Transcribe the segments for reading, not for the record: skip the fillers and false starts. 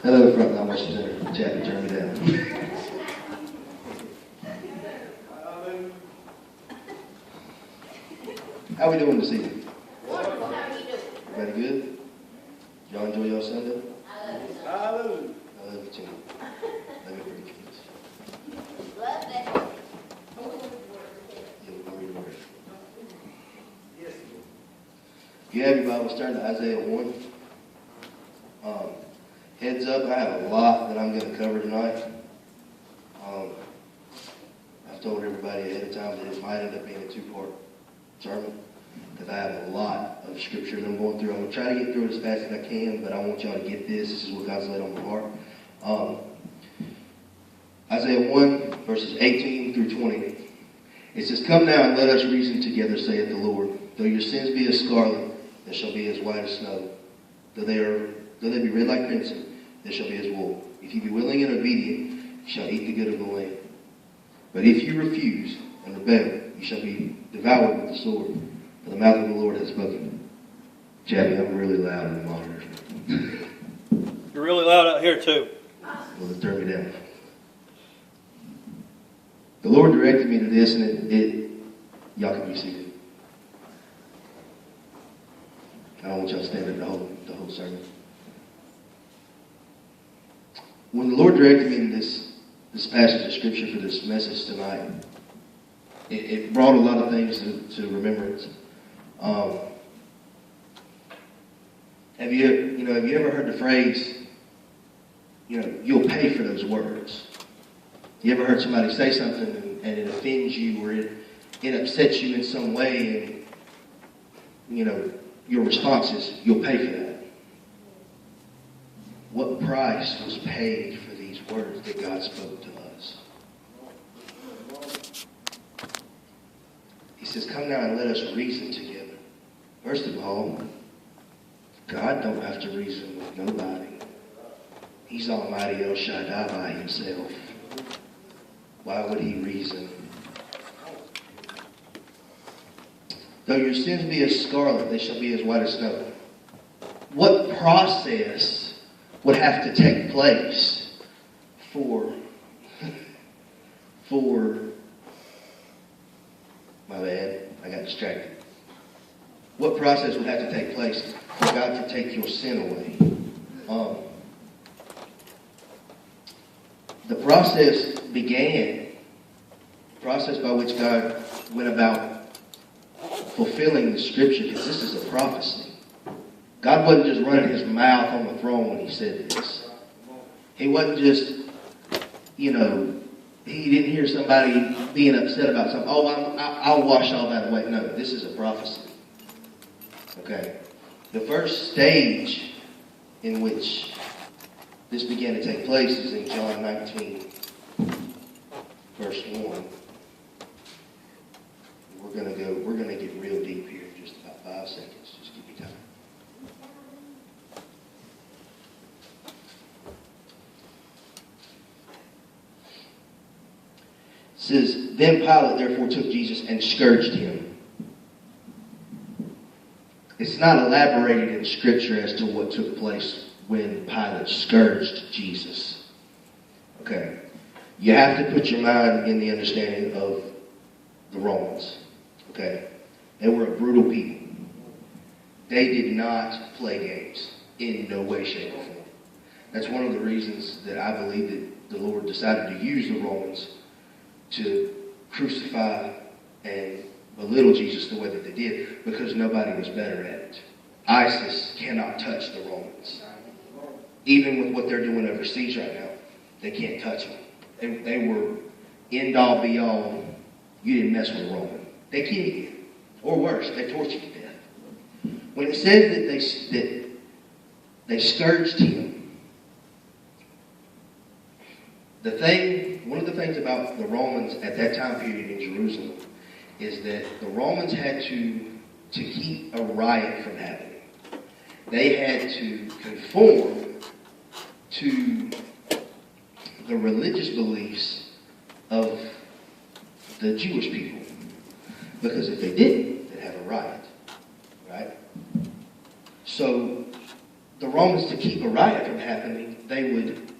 Hello, Frontline Worship Center. Chappie, turn me down. How we doing this evening? Everybody good? Y'all enjoy your Sunday? Hallelujah. I love you too. Love you for the kids. Yeah, we'll read the word. Yes. If you have your Bibles, turn to Isaiah 1. Heads up, I have a lot that I'm going to cover tonight. I've told everybody ahead of time that it might end up being a two-part sermon because I have a lot of scripture that I'm going through. I'm going to try to get through it as fast as I can, but I want y'all to get this. This is what God's laid on my heart. Isaiah 1, verses 18 through 20. It says, "Come now and let us reason together, saith the Lord. Though your sins be as scarlet, they shall be as white as snow. Though they be red like crimson, they shall be as wool. If you be willing and obedient, you shall eat the good of the land. But if you refuse and rebel, you shall be devoured with the sword, for the mouth of the Lord has spoken." Chappie, I'm really loud in the monitors. You're really loud out here too. Well, then turn me down. The Lord directed me to this, and y'all can be seated. I don't want y'all to stand up the whole sermon. When the Lord directed me to this passage of scripture for this message tonight, it brought a lot of things to remembrance. Have you ever heard the phrase, you'll pay for those words? You ever heard somebody say something and it offends you or it upsets you in some way, and your response is, you'll pay for that? What price was paid for these words that God spoke to us? He says, "Come now and let us reason together." First of all, God don't have to reason with nobody. He's Almighty El Shaddai by himself. Why would he reason? "Though your sins be as scarlet, they shall be as white as snow." What process would have to take place for my bad, I got distracted. What process would have to take place for God to take your sin away? The process by which God went about fulfilling the scripture, because this is a prophecy. God wasn't just running his mouth on the throne when he said this. He wasn't just, he didn't hear somebody being upset about something. "Oh, I'll wash all that away." No, this is a prophecy. Okay. The first stage in which this began to take place is in John 19, verse 1. We're going to get real deep here in just about 5 seconds. Just give me time. It says, "Then Pilate therefore took Jesus and scourged him." It's not elaborated in Scripture as to what took place when Pilate scourged Jesus. Okay. You have to put your mind in the understanding of the Romans. Okay. They were a brutal people. They did not play games in no way, shape, or form. That's one of the reasons that I believe that the Lord decided to use the Romans to crucify and belittle Jesus the way that they did, because nobody was better at it. ISIS cannot touch the Romans. Even with what they're doing overseas right now, they can't touch them. They were end-all, be-all. You didn't mess with a Roman. They killed you. Or worse, they tortured you to death. When it says that they scourged him, one of the things about the Romans at that time period in Jerusalem is that the Romans had to keep a riot from happening. They had to conform to the religious beliefs of the Jewish people. Because if they didn't, they'd have a riot. Right? So the Romans, to keep a riot from happening, they would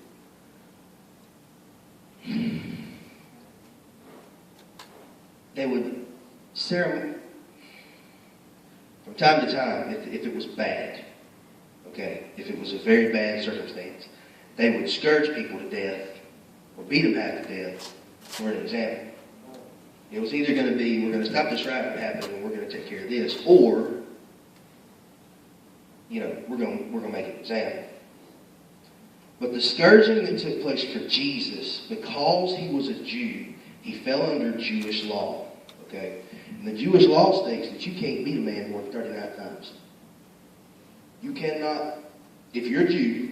ceremony from time to time, if it was bad, okay, if it was a very bad circumstance, they would scourge people to death or beat them half to death, for an example. It was either going to be, we're going to stop this riot from happening and we're going to take care of this, or, we're going to make an example. But the scourging that took place for Jesus, because he was a Jew, he fell under Jewish law. Okay? And the Jewish law states that you can't beat a man more than 39 times. You cannot, if you're a Jew,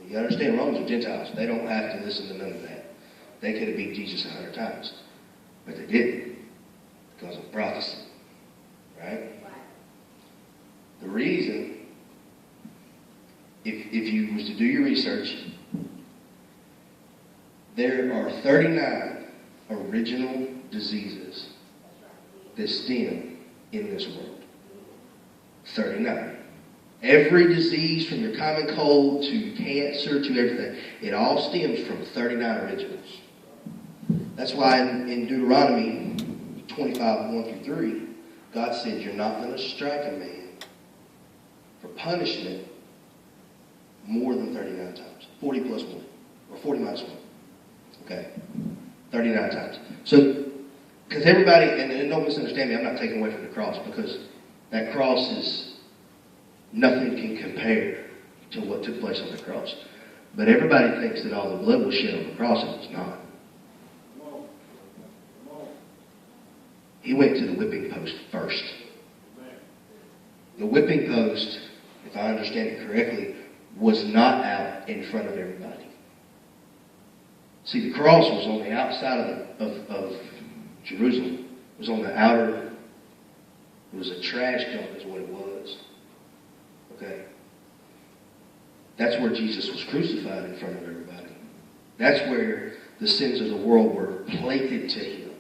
you understand Romans are Gentiles. They don't have to listen to none of that. They could have beat Jesus 100 times. But they didn't, because of prophecy. Right? The reason, if you was to do your research, there are 39 original diseases that stem in this world. 39. Every disease, from your common cold to cancer to everything, it all stems from 39 originals. That's why in Deuteronomy 25, 1 through 3, God said, you're not going to strike a man for punishment more than 39 times. 40 plus 1. Or 40 minus 1. Okay? 39 times. So, because everybody, and don't misunderstand me, I'm not taking away from the cross, because that cross is, nothing can compare to what took place on the cross. But everybody thinks that all the blood was shed on the cross, and it's not. He went to the whipping post first. The whipping post, if I understand it correctly, was not out in front of everybody. See, the cross was on the outside of Jerusalem. It was on the outer, it was a trash dump is what it was. Okay? That's where Jesus was crucified in front of everybody. That's where the sins of the world were plated to him.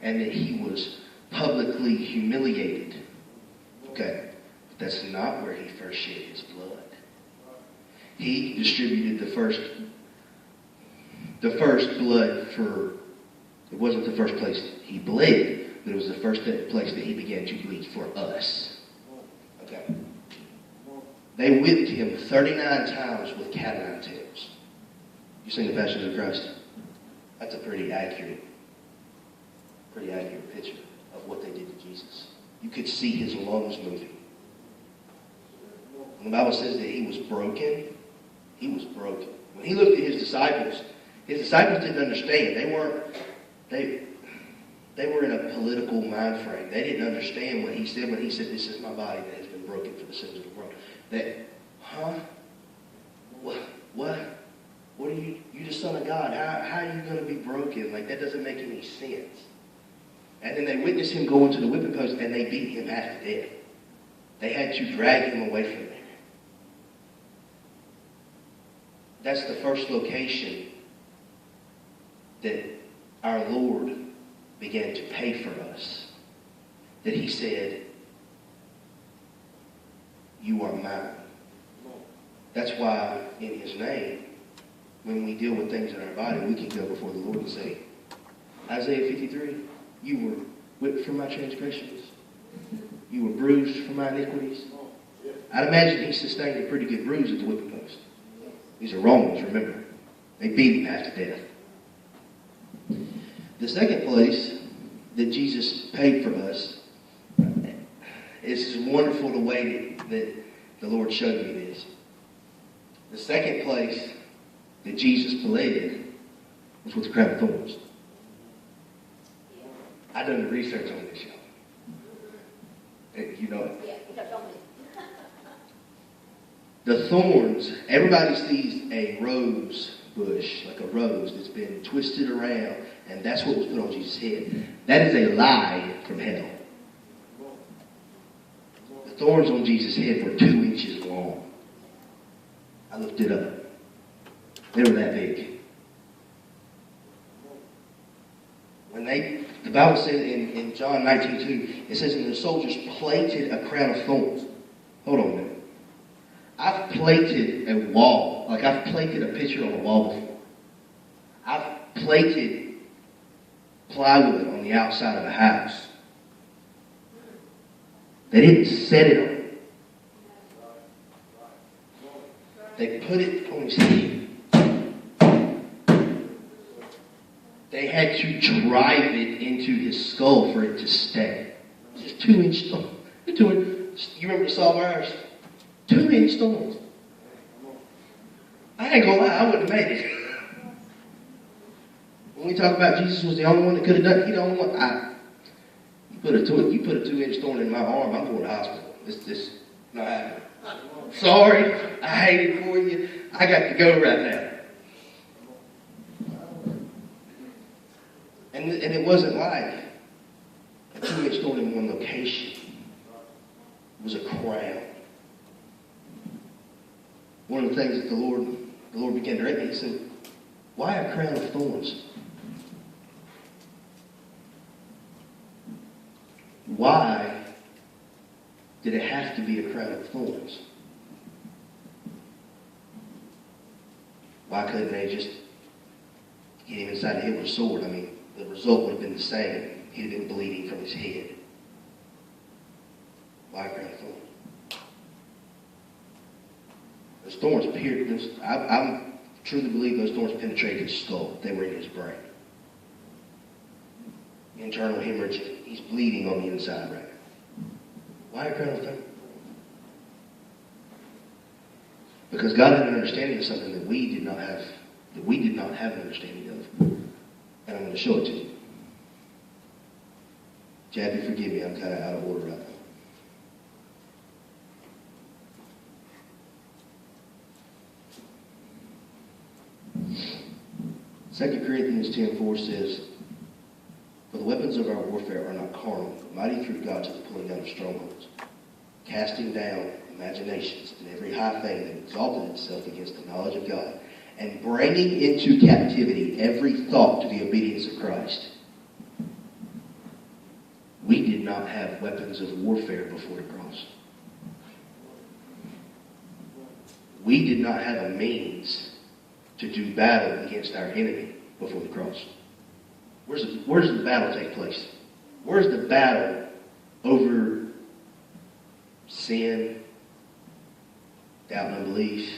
And that he was publicly humiliated. Okay? But that's not where he first shed his blood. He distributed the first blood for, it wasn't the first place he bled, but it was the first place that he began to bleed for us. Okay? They whipped him 39 times with cat o' nine tails. You seen the Passion of Christ? That's a pretty accurate picture of what they did to Jesus. You could see his lungs moving. When the Bible says that he was broken, he was broken. When he looked at his disciples didn't understand. They were in a political mind frame. They didn't understand what he said when he said, this is my body that has been broken for the sins of the world. What are you the Son of God? How are you going to be broken? Like, that doesn't make any sense. And then they witnessed him go into the whipping post, and they beat him half to death. They had to drag him away from there. That's the first location that our Lord began to pay for us. That he said, you are mine. That's why in his name, when we deal with things in our body, we can go before the Lord and say, Isaiah 53, you were whipped for my transgressions. You were bruised for my iniquities. I'd imagine he sustained a pretty good bruise at the whipping post. These are Romans, remember. They beat him half to death. The second place that Jesus paid for us, it's wonderful the way that the Lord showed me this. The second place that Jesus bled was with the crown of thorns. I done the research on this, y'all. You know it. The thorns, everybody sees a rose bush, like a rose that's been twisted around, and that's what was put on Jesus' head. That is a lie from hell. The thorns on Jesus' head were 2 inches long. I looked it up. They were that big. The Bible says in John 19:2, it says, and the soldiers plated a crown of thorns. Hold on a minute. I've plated a wall. Like I've plated a picture on a wall before. I've plated plywood on the outside of a house. They didn't set it on. They put it on his head. They had to drive it into his skull for it to stay. Just 2-inch stone. You remember the saw wires? 2-inch stones. I ain't gonna lie, I wouldn't have made it. When we talk about Jesus was the only one that could have done it, he the only one. You put a 2-inch stone in my arm, I'm going to the hospital. It's just not happening. Sorry, I hate it for you. I got to go right now. And it wasn't like a 2-inch stone in one location. It was a crown. One of the things that the Lord began to direct me, he said, why a crown of thorns? Why did it have to be a crown of thorns? Why couldn't they just get him inside the head with a sword? I mean, the result would have been the same. He'd have been bleeding from his head. Why a crown of thorns? Those thorns appeared. I truly believe those thorns penetrated his skull. They were in his brain. Internal hemorrhage. He's bleeding on the inside right now. Why a crown of thorns? Because God had an understanding of something that we did not have an understanding of. And I'm going to show it to you. Jabby, forgive me, I'm kind of out of order right now. Second Corinthians 10:4 says, for the weapons of our warfare are not carnal, but mighty through God to the pulling down of strongholds, casting down imaginations and every high thing that exalted itself against the knowledge of God, and bringing into captivity every thought to the obedience of Christ. We did not have weapons of warfare before the cross. We did not have a means to do battle against our enemy before the cross. Where does the battle take place? Where's the battle over sin, doubt and unbelief,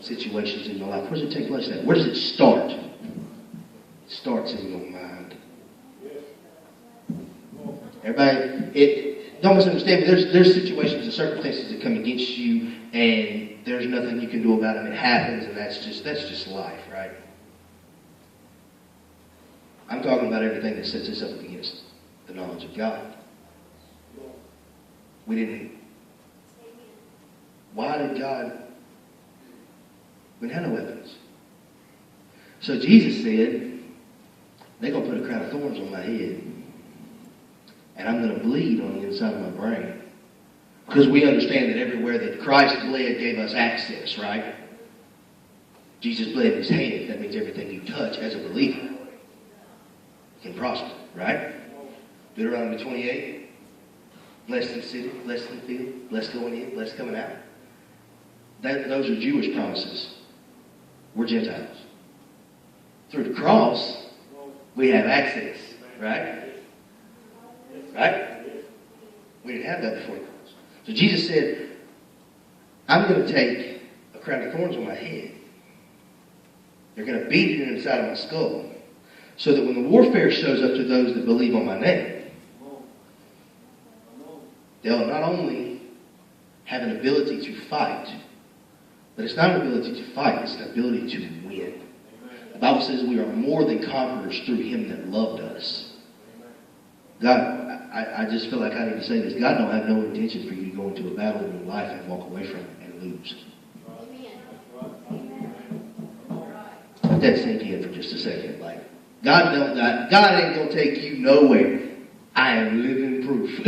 situations in your life? Where does it take place at? Where does it start? It starts in your mind. Everybody, don't misunderstand me. There's situations and circumstances that come against you, and there's nothing you can do about it. It happens, and that's just life, right? I'm talking about everything that sets us up against the knowledge of God. Why did God? We didn't have no weapons. So Jesus said, they're going to put a crown of thorns on my head, and I'm going to bleed on the inside of my brain. Because we understand that everywhere that Christ bled gave us access, right? Jesus bled in his hand. That means everything you touch as a believer can prosper, right? Deuteronomy 28. Blessed in the city, blessed in the field, blessed going in, blessed coming out. Those are Jewish promises. We're Gentiles. Through the cross, we have access, right? Right? We didn't have that before the cross. So Jesus said, I'm going to take a crown of thorns on my head. They're going to beat it inside of my skull, so that when the warfare shows up to those that believe on my name, they'll not only have an ability to fight, but it's not an ability to fight, it's an ability to win. The Bible says we are more than conquerors through him that loved us. God, I just feel like I need to say this. God don't have no intention for you to go into a battle in your life and walk away from it and lose. Let that sink in for just a second. Like, God ain't going to take you nowhere. I am living proof.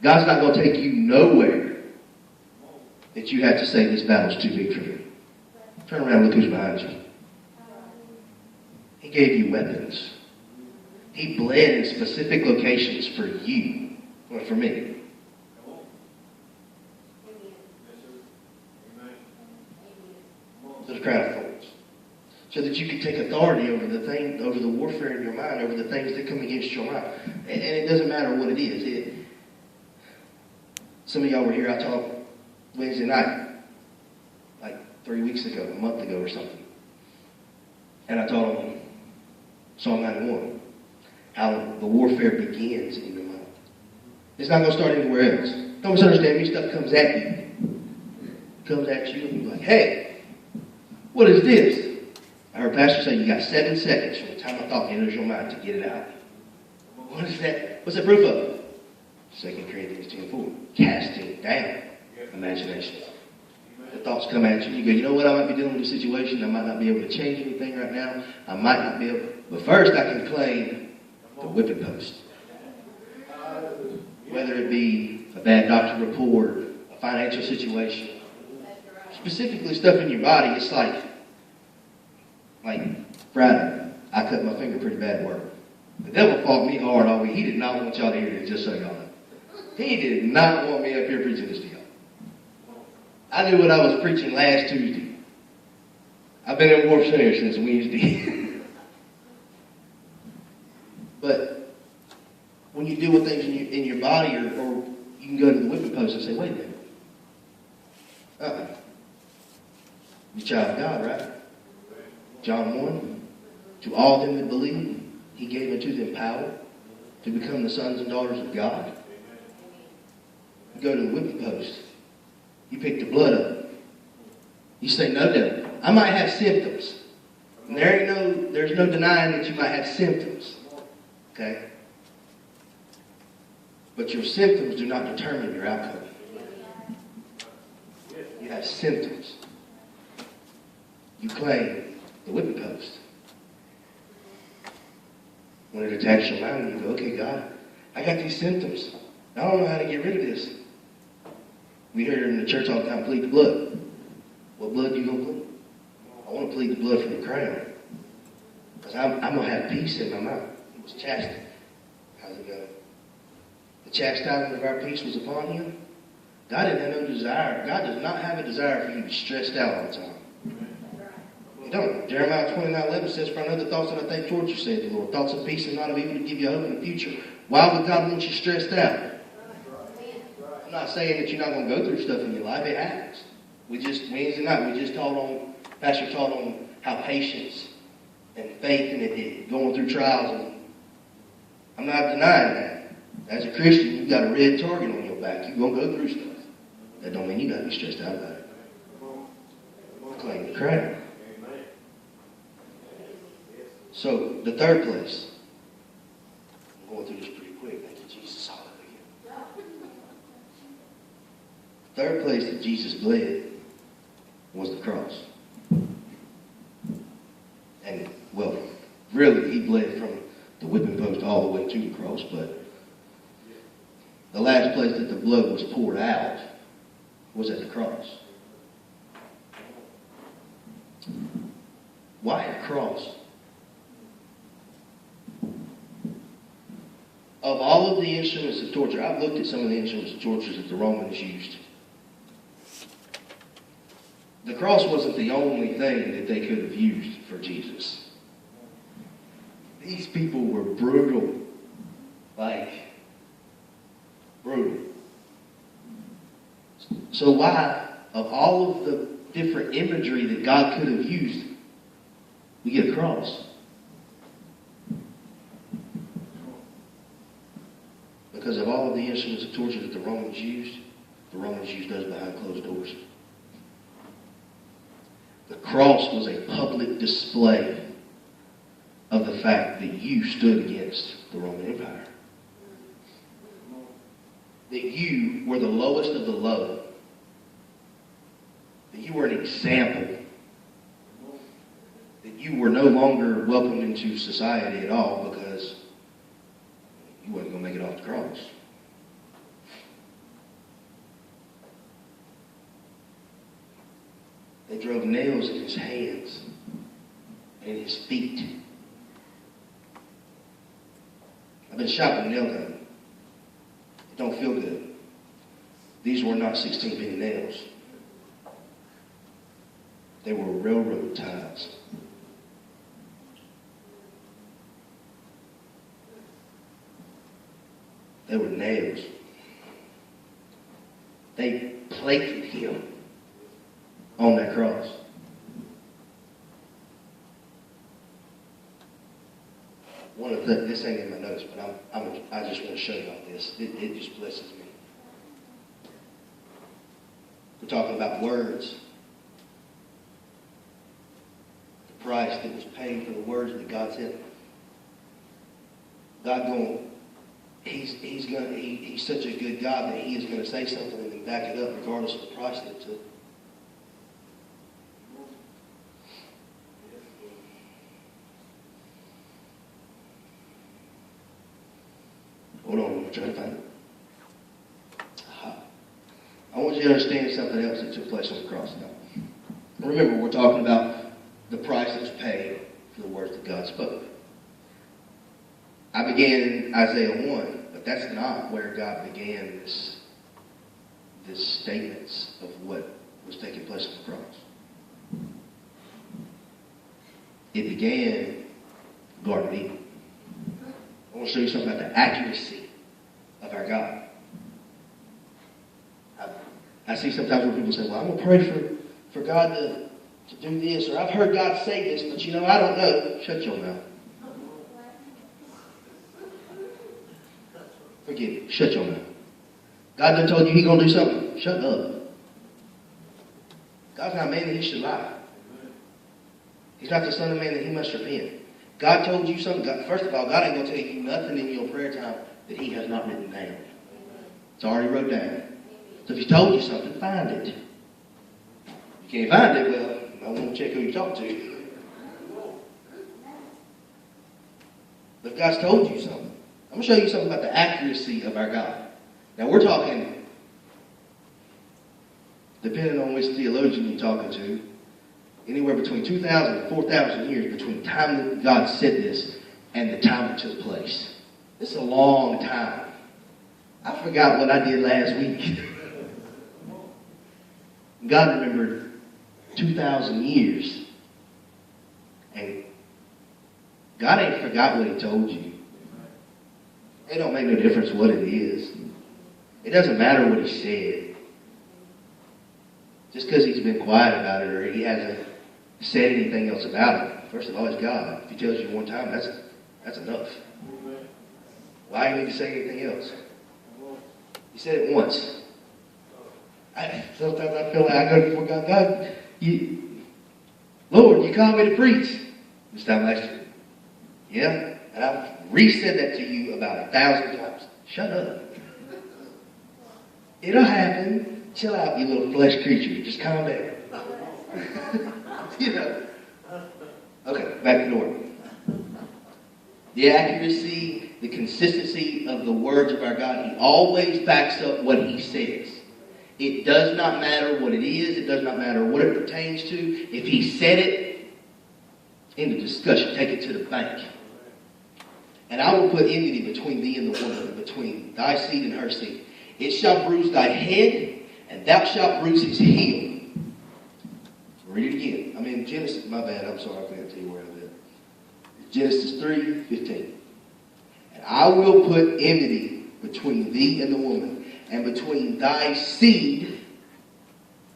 God's not going to take you nowhere that you have to say this battle's too big for me. Turn around and look who's behind you. He gave you weapons. He bled in specific locations for you, or for me. so that you can take authority over over the warfare in your mind, over the things that come against your mind. And it doesn't matter what it is. Some of y'all were here, I taught Wednesday night, like 3 weeks ago, a month ago or something. And I taught them Psalm 91, how the warfare begins in your mind. It's not going to start anywhere else. Don't misunderstand me, stuff comes at you. Comes at you and you're like, hey, what is this? I heard Pastor say you got 7 seconds from the time a thought enters your mind to get it out. What is that? What's the proof of it? 2 Corinthians 10:4. Casting down imagination. The thoughts come at you. You go, you know what? I might be dealing with a situation. I might not be able to change anything right now. I might not be able. But first, I can claim the whipping post. Whether it be a bad doctor report, a financial situation, specifically stuff in your body. It's like Friday, I cut my finger pretty bad at work. The devil fought me hard all week. He did not want y'all to hear this, just so y'all know. He did not want me up here preaching this to y'all. I knew what I was preaching last Tuesday. I've been in Warp Center since Wednesday. But when you deal with things in your body, or you can go to the whipping post and say, wait a minute. You're a child of God, right? John 1. To all them that believe, he gave unto them power to become the sons and daughters of God. You go to the whipping post. You pick the blood up. You say, no, devil. I might have symptoms. And there's no denying that you might have symptoms. Okay? But your symptoms do not determine your outcome. You have symptoms. You claim the whipping post. When it attacks your mind, you go, okay, God, I got these symptoms. I don't know how to get rid of this. We hear in the church all the time, plead the blood. What blood you going to plead? I want to plead the blood from the crown. Because I'm going to have peace in my mind. It was chastity. How's it go? The chastisement of our peace was upon him. God didn't have no desire. God does not have a desire for you to be stressed out all the time. You don't. Jeremiah 29:11 says, for I know the thoughts that I think towards you, saith the Lord. Thoughts of peace and not of evil to give you hope in the future. Why would God want you stressed out? I'm not saying that you're not going to go through stuff in your life. It happens. Wednesday night, Pastor taught on how patience and faith in it, going through trials. And I'm not denying that. As a Christian, you've got a red target on your back. You're going to go through stuff. That don't mean you got to be stressed out about it. Claim the crown. So, the third place. I'm going through this pretty quick. Thank you, Jesus. Hallelujah. The third place that Jesus bled was the cross. And, well, really, he bled from the whipping post all the way to the cross, but the last place that the blood was poured out was at the cross. Why a cross? Of all of the instruments of torture, I've looked at some of the instruments of torture that the Romans used. The cross wasn't the only thing that they could have used for Jesus. These people were brutal. Brutal. So why, of all of the different imagery that God could have used, we get a cross? Because of all of the instruments of torture that the Romans used those behind closed doors. The cross was a public display of the fact that you stood against the Roman Empire. That you were the lowest of the low. That you were an example. That you were no longer welcomed into society at all because you wasn't going to make it off the cross. They drove nails in his hands and in his feet. I've been shot with a nail gun. It don't feel good. These were not 16-penny nails. They were railroad ties. They were nails. They placed him on that cross. One of the, this ain't in my notes, but I just want to show y'all this. It just blesses me. We're talking about words. The price that was paid for the words that God said. God going, he's such a good God that he is going to say something and then back it up regardless of the price that it took. Hold on, I'm trying to find it. I want you to understand something else that took place on the cross now. Remember, we're talking about the price that was paid for the words that God spoke. I began in Isaiah 1, but that's not where God began this statements of what was taking place on the cross. It began in the Garden of Eden. I want to show you something about the accuracy of our God. I see sometimes when people say, well, I'm going to pray for God to do this, or I've heard God say this, but I don't know. Shut your mouth. Forgive me. Shut your mouth. God done told you he's going to do something. Shut up. God's not a man that he should lie. He's not the son of man that he must repent. God told you something. First of all, God ain't going to tell you nothing in your prayer time that he has not written down. It's already wrote down. So if he told you something, find it. If you can't find it, well, I want to check who you talk to. But if God's told you something, I'm going to show you something about the accuracy of our God. Now we're talking, depending on which theologian you're talking to, anywhere between 2,000 and 4,000 years between the time that God said this and the time it took place. It's a long time. I forgot what I did last week. God remembered 2,000 years. And God ain't forgot what he told you. It don't make no difference what it is. It doesn't matter what he said. Just because he's been quiet about it or he hasn't said anything else about it. First of all, he's God. If he tells you one time, that's enough. Why do you need to say anything else? He said it once. Sometimes I feel like I go before God. Lord, you called me to preach. This time last year. Yeah? And I've re-said that to you about 1,000 times. Shut up. It'll happen. Chill out, you little flesh creature. Just calm down. Okay, back to normal. The accuracy, the consistency of the words of our God. He always backs up what he says. It does not matter what it is. It does not matter what it pertains to. If he said it, in the discussion, take it to the bank. And I will put enmity between thee and the woman, and between thy seed and her seed. It shall bruise thy head, and thou shalt bruise his heel. Read it again. I'm in Genesis. My bad. I'm sorry. I can't tell you where I'm at. Genesis 3:15. And I will put enmity between thee and the woman, and between thy seed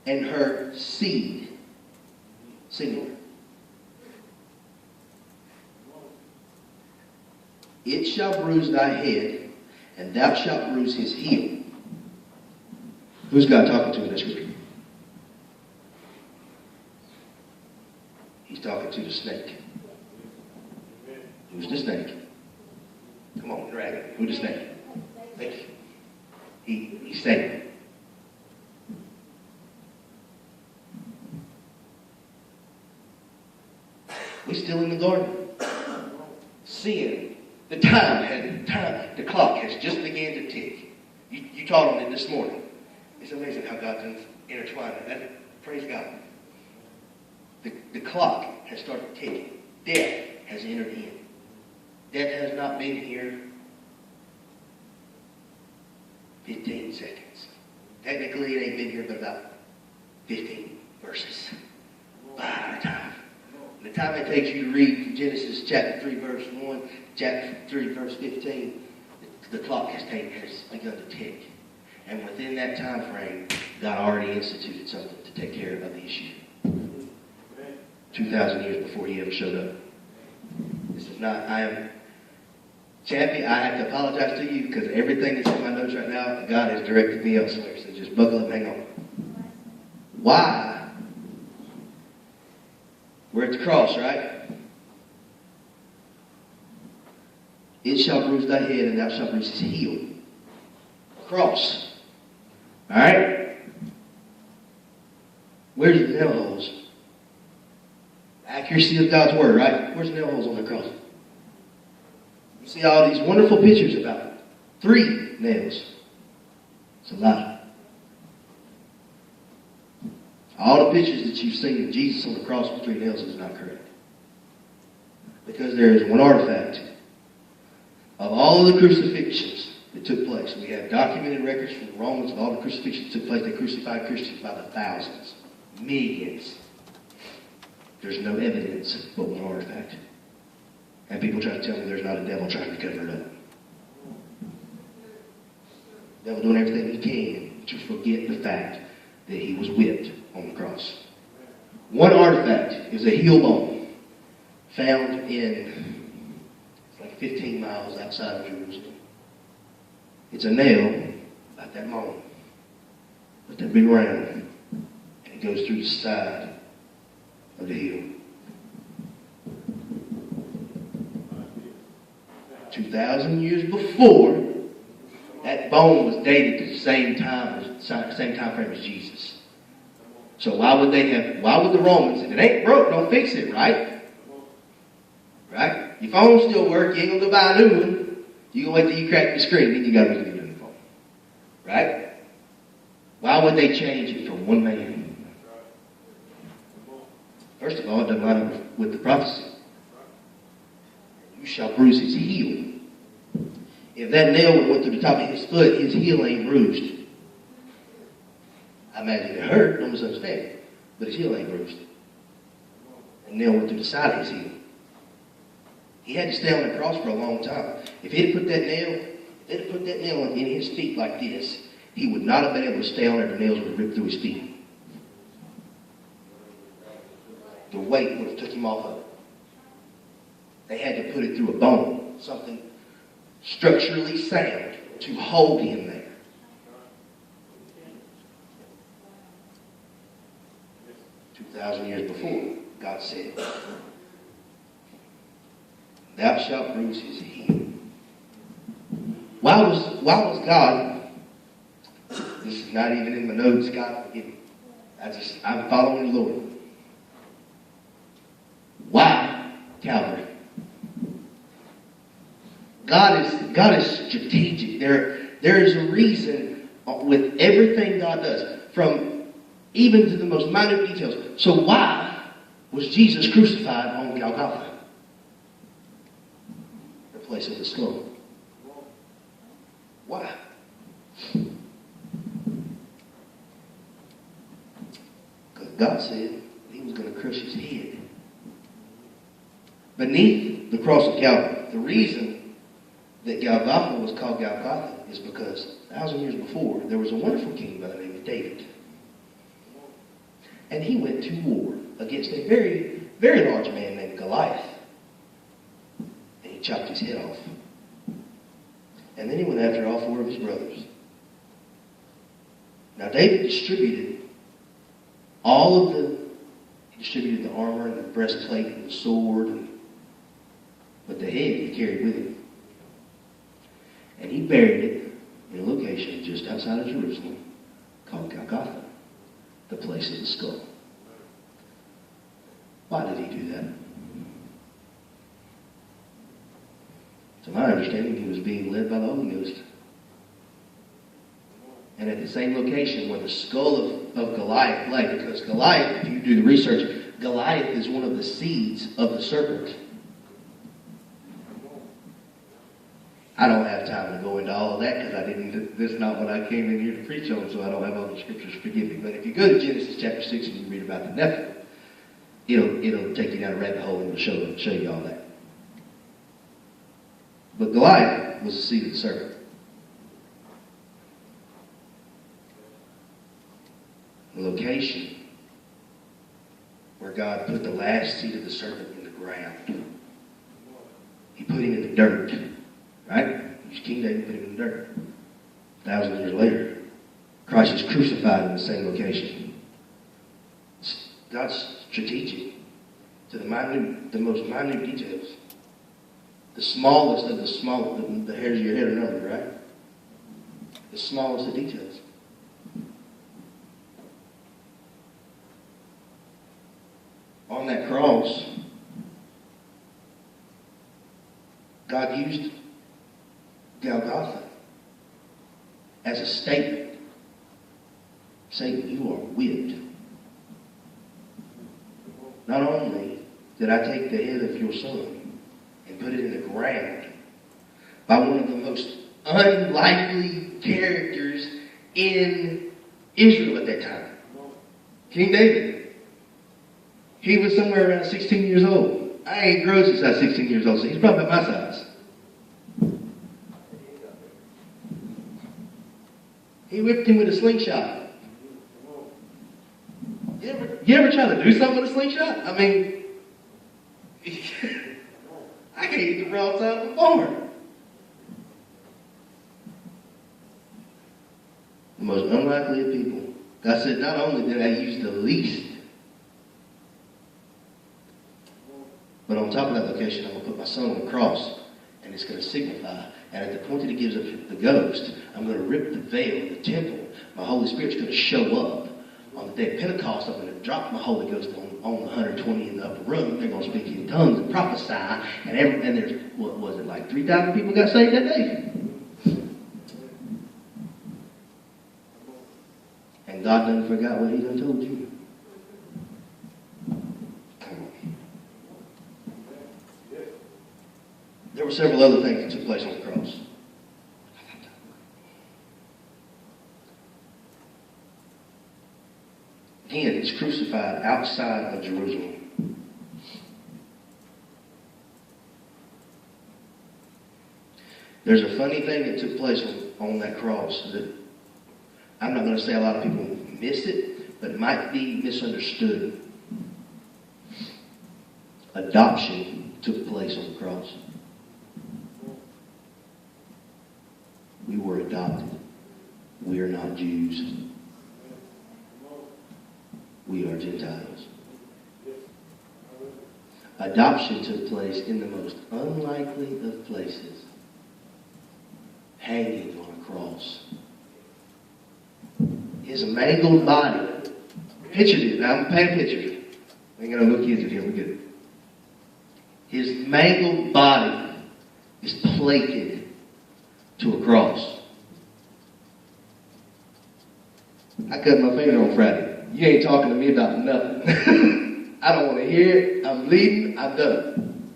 and her seed. Singular. It shall bruise thy head, and thou shalt bruise his heel. Who's God talking to in this scripture? He's talking to the snake. Who's the snake? Come on, dragon. Who's the snake? Thank you. He's Satan. We're still in the garden. Sin. The clock has just began to tick. You taught on it this morning. It's amazing how God's intertwined that. Praise God. The clock has started ticking. Death has entered in. Death has not been here 15 seconds. Technically, it ain't been here but about 15 verses. By our time. And the time it takes you to read Genesis chapter 3, verse 1, chapter 3, verse 15, the clock has begun to tick. And within that time frame, God already instituted something to take care of the issue. 2,000 years before he ever showed up. This is not, I am, Chappie, I have to apologize to you because everything that's in my notes right now, God has directed me elsewhere. So just buckle up and hang on. Why? We're at the cross, right? It shall bruise thy head, and thou shalt bruise his heel. Cross. Alright? Where's the nail holes? Accuracy of God's word, right? Where's the nail holes on the cross? You see all these wonderful pictures about it. 3 nails. It's a lie. All the pictures that you've seen of Jesus on the cross with 3 nails is not correct. Because there is one artifact of all of the crucifixions that took place. We have documented records from the Romans of all the crucifixions that took place. They crucified Christians by the thousands, millions. There's no evidence but one artifact. And people try to tell me there's not a devil trying to cover it up. The devil doing everything he can to forget the fact that he was whipped on the cross. One artifact is a heel bone found in like 15 miles outside of Jerusalem. It's a nail about that long, but that big round, and it goes through the side of the heel. 2,000 years before, that bone was dated to the same time frame as Jesus. So why would the Romans, if it ain't broke, don't fix it, right? Right? Your phone still works, you ain't gonna go buy a new one. You gonna wait till you crack the screen, then you gotta really get a new phone. Right? Why would they change it for one man? First of all, it doesn't line up with the prophecy. You shall bruise his heel. If that nail went through the top of his foot, his heel ain't bruised. I imagine it hurt, don't misunderstand, but his heel ain't bruised. The nail went through the side of his heel. He had to stay on the cross for a long time. If they'd put that nail in his feet like this, he would not have been able to stay on there. The nails would have ripped through his feet. The weight would have took him off of it. They had to put it through a bone, something structurally sound, to hold him there. "2,000 years before, God said, thou shalt bruise his heel." Why was God, this is not even in my notes, God forgive me. I'm following the Lord. Why Calvary? God is strategic. There is a reason with everything God does, from even to the most minute details. So why was Jesus crucified on Golgotha, the place of the skull? Why? Because God said he was going to crush his head beneath the cross of Calvary. The reason that Golgotha was called Golgotha is because 1,000 years before, there was a wonderful king by the name of David. And he went to war against a very, very large man named Goliath. And he chopped his head off. And then he went after all 4 of his brothers. Now David distributed the armor and the breastplate and the sword, but the head he carried with him. And he buried it in a location just outside of Jerusalem called Golgotha, the place of the skull. Why did he do that? To my understanding, he was being led by the Holy Ghost. And at the same location where the skull of Goliath lay, because Goliath, if you do the research, Goliath is one of the seeds of the serpent. I don't have time to go into all of that because that's not what I came in here to preach on, so I don't have all the scriptures, forgive me. But if you go to Genesis chapter 6 and you read about the Nephilim, it'll take you down a rabbit hole and it'll show you all that. But Goliath was the seed of the serpent. the location where God put the last seed of the serpent in the ground. He put him in the dirt, right? King David put him in the dirt. 1,000 years later, Christ is crucified in the same location. God's strategic to the most minute details. The smallest of the small, the hairs of your head are numbered, right? The smallest of details. On that cross, God used Golgotha as a statement. Satan, you are whipped. Not only did I take the head of your son and put it in the ground by one of the most unlikely characters in Israel at that time, King David. He was somewhere around 16 years old. I ain't grown since I was 16 years old, so he's probably my size. He whipped him with a slingshot. You ever try to do something with a slingshot? I mean, I can't hit the wrong side of the barn. The most unlikely of people. God said, not only did I use the least, but on top of that location, I'm going to put my son on the cross, and it's going to signify. And at the point that he gives up the ghost, I'm going to rip the veil of the temple. My Holy Spirit's going to show up. On the day of Pentecost, I'm going to drop my Holy Ghost on the 120 in the upper room. They're going to speak in tongues and prophesy. And there's, what was it, like 3,000 people got saved that day? And God done forgot what he done told you. Come on. There were several other things that took place on the cross. Again, he's crucified outside of Jerusalem. There's a funny thing that took place on that cross that I'm not going to say a lot of people miss it, but it might be misunderstood. Adoption took place on the cross. We were adopted. We are not Jews. We are Gentiles. Adoption took place in the most unlikely of places. Hanging on a cross. His mangled body. Picture it. Now I'm painting a picture. I ain't got no little kids in here. We're good. His mangled body is plated to a cross. I cut my finger on Friday. You ain't talking to me about nothing. I don't want to hear it. I'm bleeding. I'm done.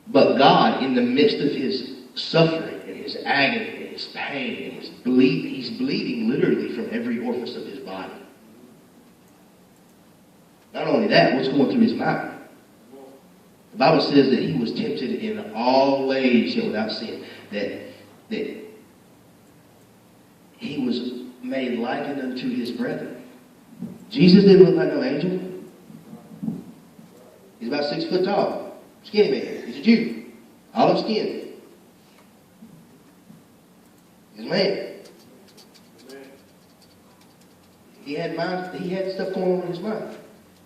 But God, in the midst of his suffering and his agony and his pain and his bleeding, he's bleeding literally from every orifice of his body. Not only that, what's going through his mind? The Bible says that he was tempted in all ways, yet without sin. That he was made likened unto his brethren. Jesus didn't look like no angel. He's about 6 foot tall. Skinny man. He's a Jew. Olive skin. He's a man. He had stuff going on in his mind.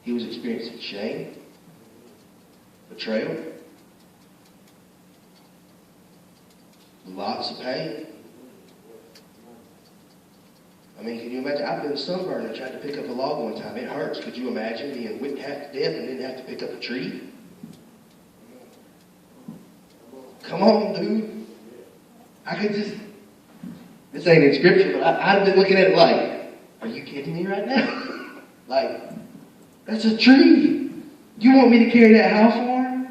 He was experiencing shame, betrayal, lots of pain. I mean, can you imagine? I've been sunburned and tried to pick up a log one time. It hurts. Could you imagine being whipped half to death and then have to pick up a tree? Come on, dude. I could just... This ain't in scripture, but I've been looking at it like, are you kidding me right now? Like, that's a tree. You want me to carry that how far?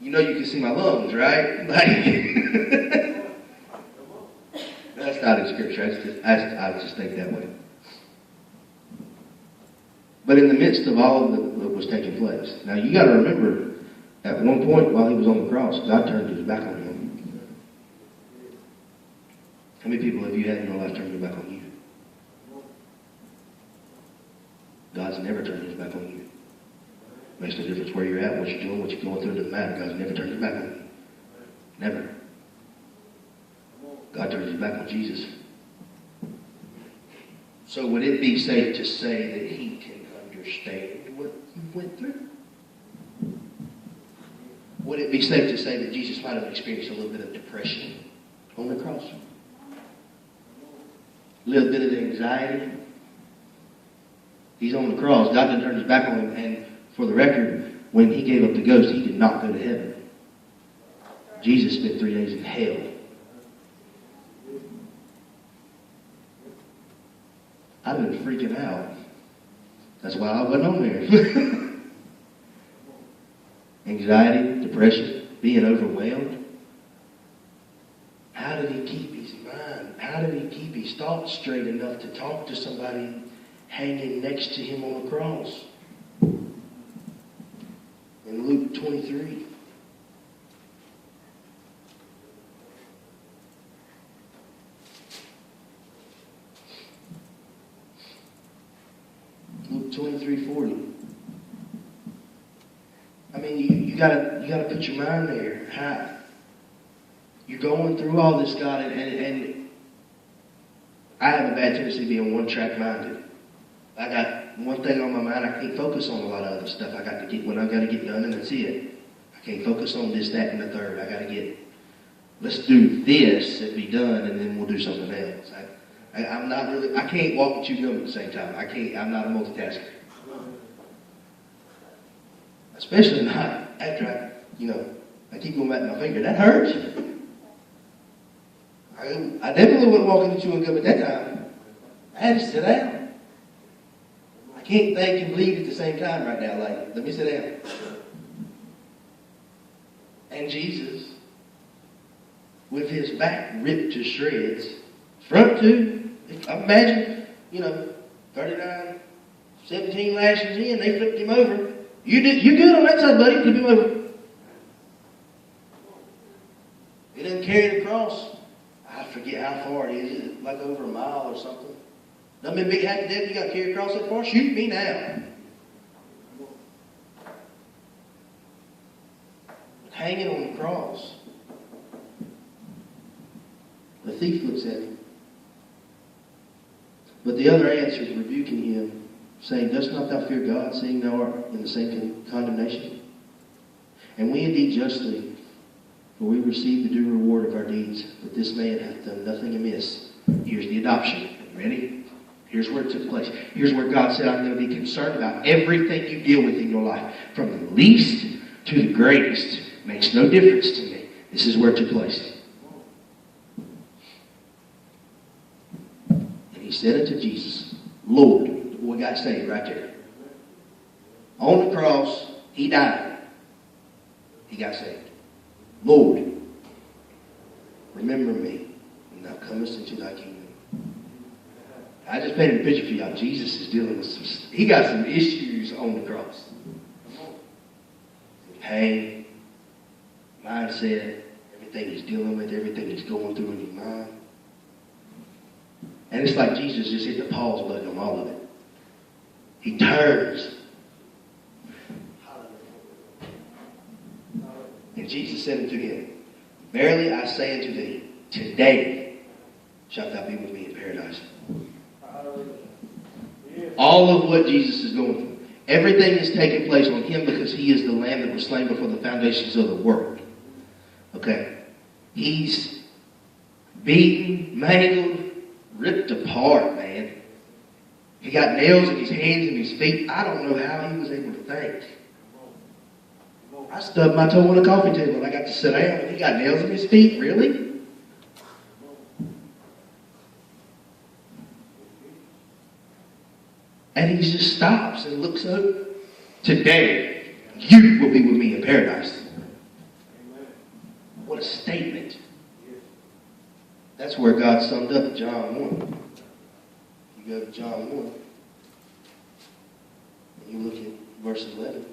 You know you can see my lungs, right? Like... That's not in scripture. I just think that way. But in the midst of all that was taking place, now you got to remember, at one point while he was on the cross, God turned his back on him. How many people have you had in your life turn their back on you? God's never turned his back on you. Makes no difference where you're at, what you're doing, what you're going through, it doesn't matter. God's never turned his back on you. Never. God turned his back on Jesus. So would it be safe to say that he can understand what you went through? Would it be safe to say that Jesus might have experienced a little bit of depression on the cross? A little bit of anxiety? He's on the cross. God didn't turn his back on him. And for the record, when he gave up the ghost, he did not go to heaven. Jesus spent 3 days in hell. I've been freaking out. That's why I wasn't on there. Anxiety, depression, being overwhelmed. How did he keep his mind? How did he keep his thoughts straight enough to talk to somebody hanging next to him on the cross? In Luke 23. Luke 23:40. I mean, you gotta put your mind there. You're going through all this, God, and I have a bad tendency of being one-track minded. I got one thing on my mind. I can't focus on a lot of other stuff. I got to get what I got to get done, and that's it. I can't focus on this, that, and the third. I got to get. Let's do this and be done, and then we'll do something else. I'm not really. I can't walk and chew gum at the same time. I can't. I'm not a multitasker. Especially not after I keep going back to my finger. That hurts. I definitely wasn't walking and chewing gum at that time. I had to sit down. I can't think and bleed at the same time right now. Like, let me sit down. And Jesus, with his back ripped to shreds, front too. Imagine, 39, 17 lashes in, they flipped him over. You good on that side, buddy? Flip him over. He doesn't carry the cross. I forget how far it is. Is it like over a mile or something? Done been big half to death. You got to carry a cross that far? Shoot me now. Hanging on the cross. The thief looks at him. But the other answers rebuking him, saying, Dost not thou fear God, seeing thou art in the same condemnation? And we indeed justly, for we receive the due reward of our deeds, but this man hath done nothing amiss. Here's the adoption. Ready? Here's where it took place. Here's where God said, I'm going to be concerned about everything you deal with in your life. From the least to the greatest. Makes no difference to me. This is where it took place. And he said unto Jesus, Lord, the boy got saved right there. On the cross, he died. He got saved. Lord, remember me when thou comest into thy kingdom. I just painted a picture for y'all. Jesus is dealing with he got some issues on the cross. Pain, mindset, everything he's dealing with, everything he's going through in his mind. And it's like Jesus just hit the pause button on all of it. He turns. And Jesus said unto him, Verily I say unto thee, today shalt thou be with me in paradise. All of what Jesus is going through. Everything is taking place on him because he is the Lamb that was slain before the foundations of the world. Okay? He's beaten, mangled, ripped apart, man. He got nails in his hands and his feet. I don't know how he was able to think. I stubbed my toe on a coffee table and I got to sit down and he got nails in his feet. Really? And he just stops and looks up. Today, you will be with me in paradise. What a statement. That's where God summed up John 1. You go to John 1. And you look at verse 11.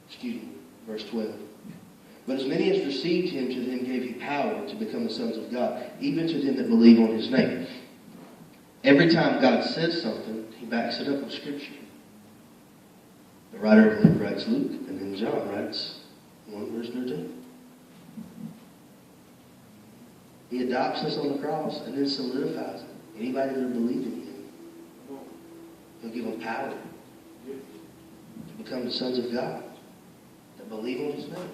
Excuse me, verse 12. But as many as received him, to them gave he power to become the sons of God, even to them that believe on his name. Every time God says something, he backs it up with Scripture. The writer of Luke writes Luke, and then John writes 1 verse 13. He adopts us on the cross and then solidifies it. Anybody that believes in him, he'll give them power to become the sons of God, that believe on his name.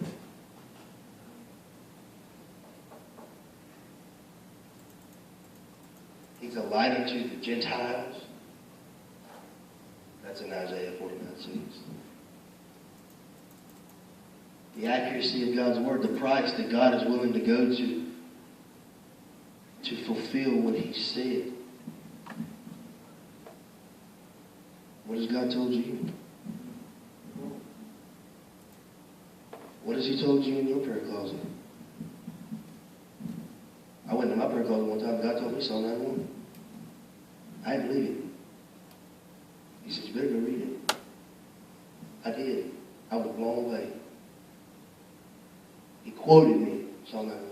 He's a light unto the Gentiles. That's in Isaiah 49:6. The accuracy of God's word, the price that God is willing to go to fulfill what he said. What has God told you? What has he told you in your prayer closet? I went to my prayer closet one time. God told me Psalm 91. I didn't believe it. He said, you better go read it. I did. I was blown away. He quoted me Psalm 91.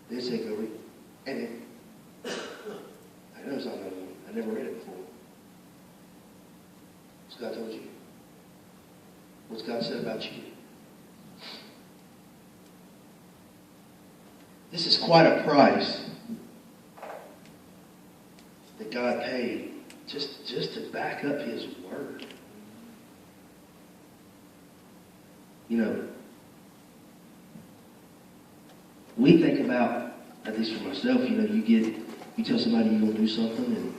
Then said, go read it. And then, I know Psalm 91. I never read it before. What's God told you? What's God said about you? This is quite a price that God paid just to back up his word. You know, we think about, at least for myself, you know, you tell somebody you're going to do something and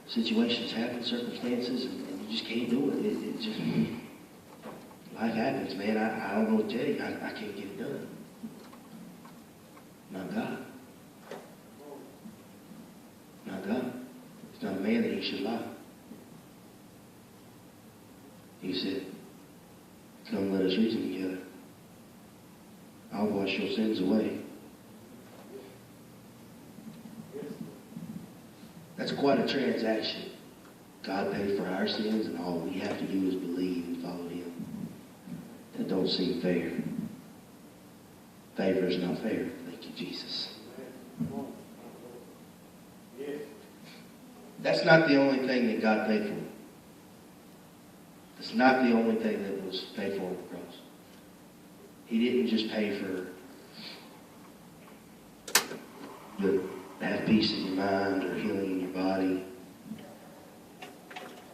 situations happen, circumstances, and you just can't do it. It just, life happens, man. I don't know what to tell you. I can't get it done. Not God. Not God. He's not a man that he should lie. He said, come, let us reason together. I'll wash your sins away. That's quite a transaction. God paid for our sins, and all we have to do is believe and follow him. That don't seem fair. Favor is not fair. Thank you, Jesus. That's not the only thing that God paid for. It's not the only thing that was paid for on the cross. He didn't just pay for to have peace in your mind or healing in your body.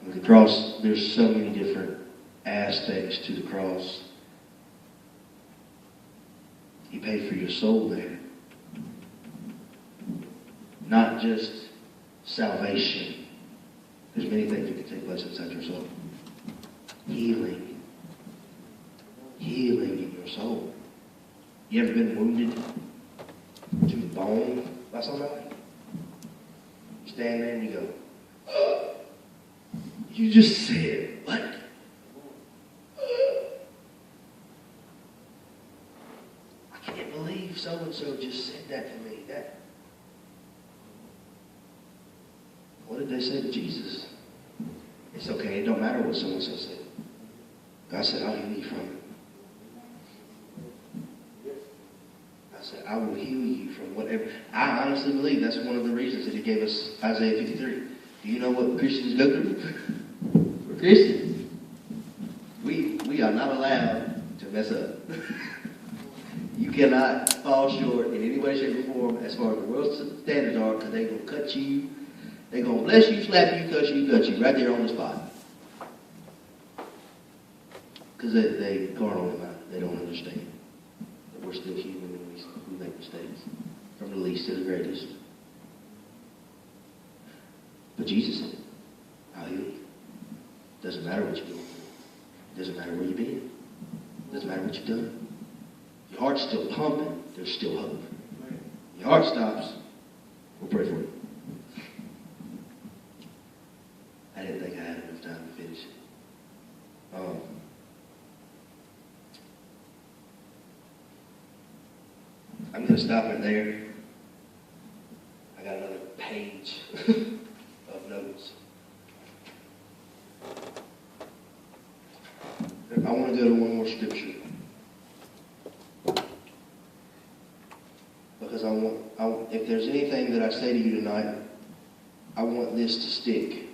With the cross, there's so many different aspects to the cross. He paid for your soul there. Not just salvation. There's many things that can take place inside your soul. Healing. Healing in your soul. You ever been wounded to the bone by somebody? You stand there and you go, oh, you just said, what? I can't believe so-and-so just said that to me. What did they say to Jesus? It's okay. It don't matter what so-and-so said. God said, I'll heal you from it. I said, I will heal you from whatever. I honestly believe that's one of the reasons that he gave us Isaiah 53. Do you know what Christians go through? We're Christians. We are not allowed to mess up. You cannot fall short in any way, shape, or form as far as the world's standards are, because they're going to cut you. They're going to bless you, slap you, cut you, right there on the spot. Because they carnal in mind. They don't understand that we're still human and we make mistakes. From the least to the greatest. But Jesus said, I'll heal you. Doesn't matter what you're going through. Doesn't matter where you've been. Doesn't matter what you've done. Your heart's still pumping. There's still hope. Your heart stops. We'll pray for you. I didn't think I had enough time to finish it. I'm going to stop it there. I got another page of notes. I want to go to one more scripture. Because if there's anything that I say to you tonight, I want this to stick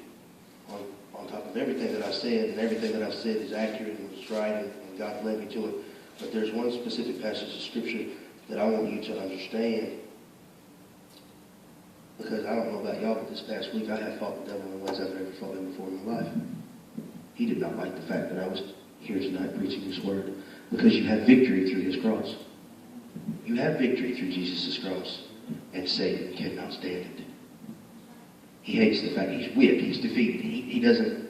on top of everything that I said, and everything that I've said is accurate and is right, and God led me to it. But there's one specific passage of Scripture that I want you to understand. Because I don't know about y'all, but this past week I have fought the devil in ways I've never fought him before in my life. He did not like the fact that I was here tonight preaching this word. Because you have victory through his cross. You have victory through Jesus' cross. And Satan cannot stand it. He hates the fact he's whipped, he's defeated. He doesn't,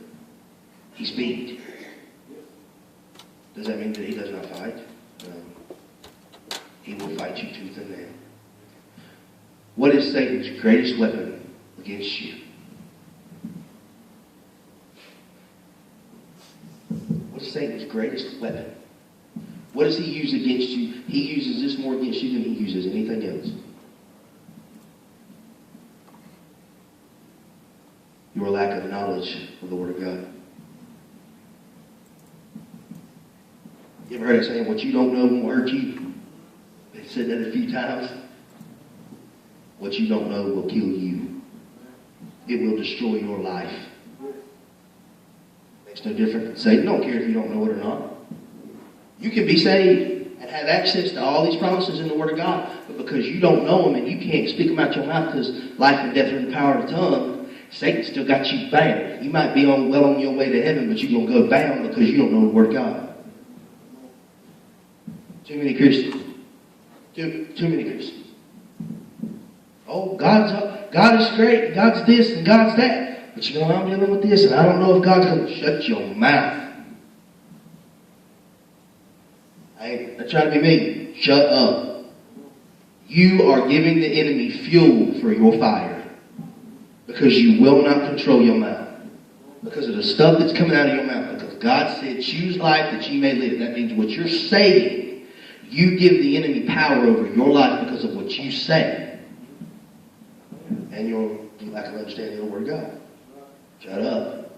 he's beat. Does that mean that he does not fight? No. He will fight you tooth and nail. What is Satan's greatest weapon against you? What's Satan's greatest weapon? What does he use against you? He uses this more against you than he uses anything else. Your lack of knowledge of the Word of God. You ever heard it saying, what you don't know won't hurt you? They've said that a few times. What you don't know will kill you. It will destroy your life. Makes no difference. Satan don't care if you don't know it or not. You can be saved and have access to all these promises in the Word of God, but because you don't know them and you can't speak them out your mouth because life and death are in the power of the tongue, Satan still got you bound. You might be well on your way to heaven, but you're going to go bound because you don't know the Word of God. Too many Christians. Too many Christians. Oh, God is great, and God's this, and God's that. But you know, I'm dealing with this, and I don't know if God's going to shut your mouth. I ain't trying to be mean. Shut up. You are giving the enemy fuel for your fire. Because you will not control your mouth. Because of the stuff that's coming out of your mouth. Because God said, choose life that you may live. That means what you're saying, you give the enemy power over your life because of what you say. And your lack of understanding of the Word of God. Shut up.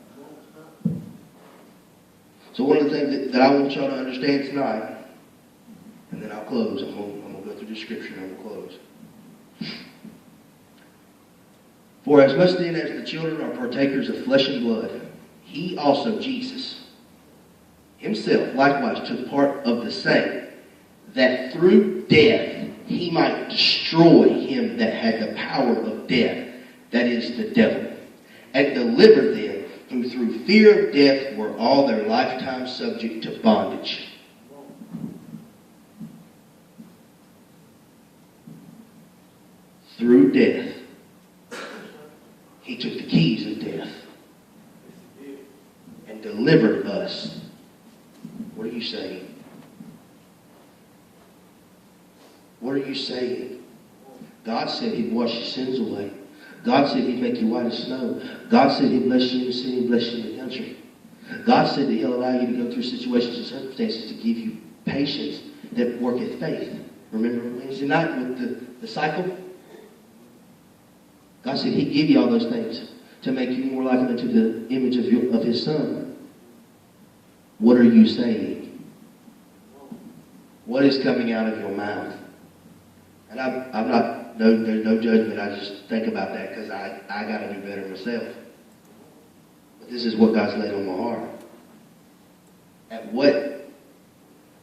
So one of the things that I want y'all to understand tonight, and then I'll close. I'm going to go through the scripture and I'm going to close. For as much then as the children are partakers of flesh and blood, he also, Jesus, himself likewise took part of the same, that through death he might destroy him that had the power of death, that is the devil, and deliver them who through fear of death were all their lifetime subject to bondage. Through death, he took the keys of death and delivered us. What are you saying? What are you saying? God said he'd wash your sins away. God said he'd make you white as snow. God said he'd bless you in the city and bless you in the country. God said that he'll allow you to go through situations and circumstances to give you patience that worketh faith. Remember Wednesday night with the cycle? God said he'd give you all those things to make you more like unto the image of his Son. What are you saying? What is coming out of your mouth? And I'm not, there's no judgment. I just think about that because I got to do better myself. But this is what God's laid on my heart. At what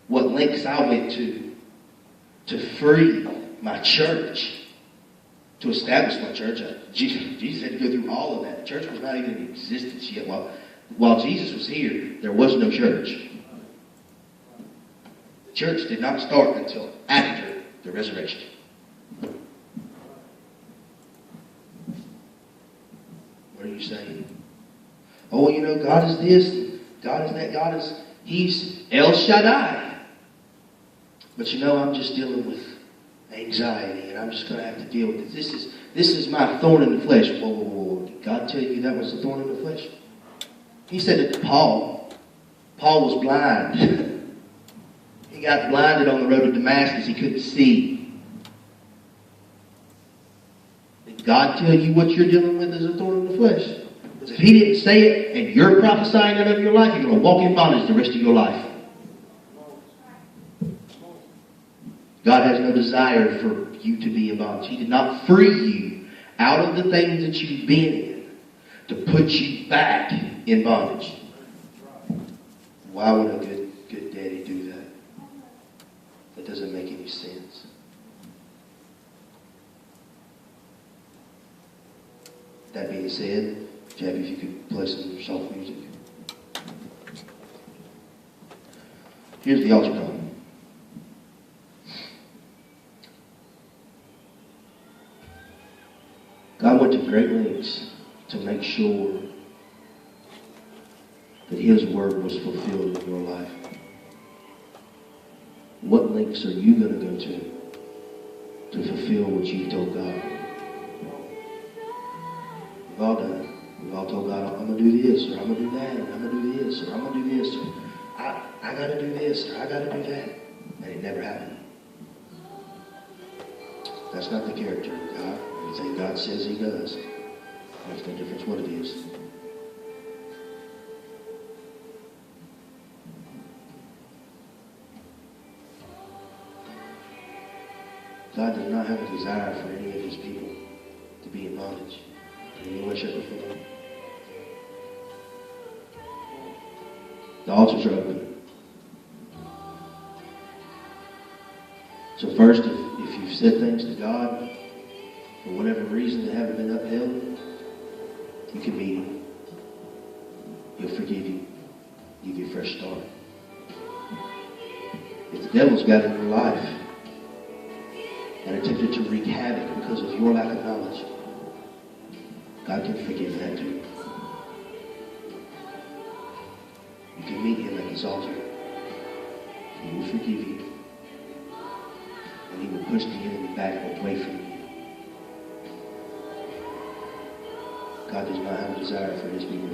lengths I went to free my church, to establish my church. Jesus had to go through all of that. The church was not even in existence yet. While Jesus was here, there was no church. The church did not start until after the resurrection. What are you saying? Oh, you know, God is this, God is that, He's El Shaddai. But you know, I'm just dealing with anxiety, and I'm just going to have to deal with it. This is my thorn in the flesh. Whoa. Did God tell you that was a thorn in the flesh? He said it to Paul. Paul was blind. He got blinded on the road to Damascus. He couldn't see. Did God tell you what you're dealing with is a thorn in the flesh? Because if he didn't say it, and you're prophesying it over your life, you're going to walk in bondage the rest of your life. God has no desire for you to be in bondage. He did not free you out of the things that you've been in to put you back in bondage. Why would a good daddy do that? That doesn't make any sense. That being said, Jabby, if you could play some soft music. Here's the altar call. God went to great lengths to make sure that His word was fulfilled in your life. What lengths are you going to go to fulfill what you've told God? We've all done it. We've all told God, I'm going to do this, or I'm going to do that, or I'm going to do this, or I'm going to do this, or I got to do this, or I got to do that. And it never happened. That's not the character of God. Everything God says He does. Makes no difference what it is. God does not have a desire for any of His people to be in bondage in any way, shape, or form. The altars are open. So first, if you've said things to God for whatever reason that haven't been upheld, you can meet Him. He'll forgive you. Give you a fresh start. If the devil's got in your life and attempted to wreak havoc because of your lack of knowledge, God can forgive that too. You can meet Him at His altar. He will forgive you. And He will push the enemy back away from you. God does not have a desire for His people to